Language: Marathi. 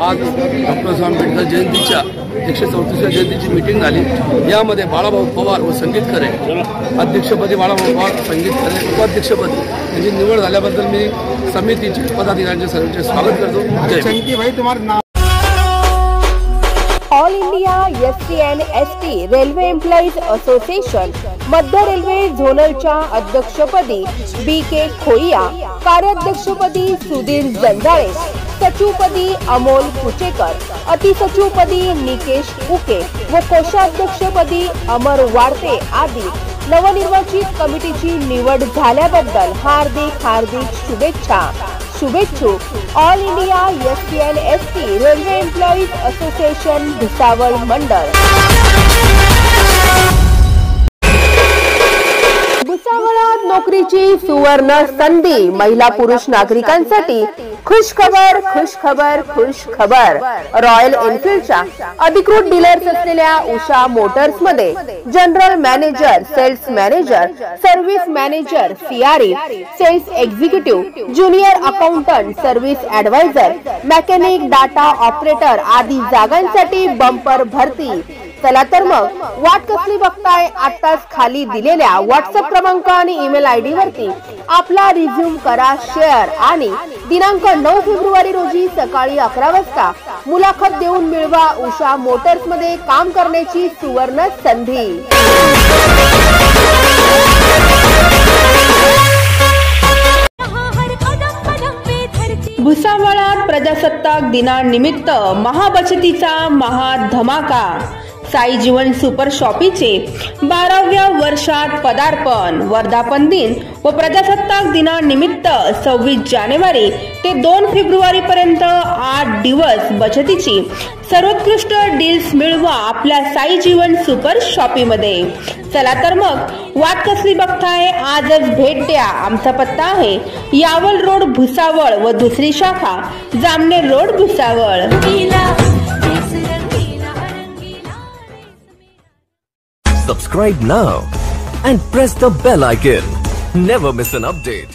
आज डॉक्टर साहेब आंबेडकर जयंतीच्या 134व्या जयंतीची मीटिंग झाली। यामध्ये बाळाभाऊ पवार व संगीत खरे अध्यक्षपदी, बाळाभाऊ पवार संगीत खरे उपाध्यक्षपदी यांची निवड झाल्याबद्दल मी समितीचे पदाधिकाऱ्यांचे सर्वांचे स्वागत करतो। जय भाई तुम्हारा नाम। All India SC and ST railway employees association मध्य रेल्वे झोनलच्या अध्यक्षपदी BK खोईया, कार्याध्यक्षपदी सुधीर जंजाळे, सचिवपदी अमोल कुचेकर, अतिसचिवपदी निकेश उके व कोषाध्यक्षपदी अमर वाडते आदी नवनिर्वाचित कमिटीची निवड झाल्याबद्दल हार्दिक शुभेच्छा। शुभेच्छुक all India SC and ST railway employees association Bhusawal मंडळ। भुसावळात नोकरीची सुवर्ण संधी, महिला पुरुष नागरिकांसाठी खुश खबर। रॉयल एनफील्डच्या अधिकृत डीलर्स असलेल्या उषा मोटर्स मध्ये general manager, sales manager, service manager, CRE, sales executive, junior accountant, service advisor, mechanic, data operator आदी जागांसाठी बंपर भरती। चला तर मग वाट कसली बघताय, आताच खाली दिलेल्या व्हॉट्सअप क्रमांक आणि ईमेल ID वरती आपला रिझ्यूम करा शेअर आणि दिनांक 9 फेब्रुवारी रोजी सकाळी 11 वाजता मुलाखत देऊन मिळवा उषा मोटर्स मध्ये काम करण्याची सुवर्ण संधी। भुसावळात प्रजासत्ताक दिनानिमित्त महाबचतीचा महाधमाका। साई जीवन सुपर शॉपीचे 12व्या वर्षात पदार्पण। वर्धापन दिन व प्रजासत्ताक दिनानिमित्त 26 जानेवारी ते 2 फेब्रुवारी पर्यंत 8 दिवस बचतीची सर्वोत्कृष्ट डील्स मिळवा आपल्या साई जीवन सुपर शॉपीमध्ये। चला तर मग वाट कसली बघताय, आजच भेट द्या। आमचा पत्ता आहे यावल रोड भुसावळ व दुसरी शाखा Jamner road Bhusawal. Subscribe now and press the bell icon. Never miss an update.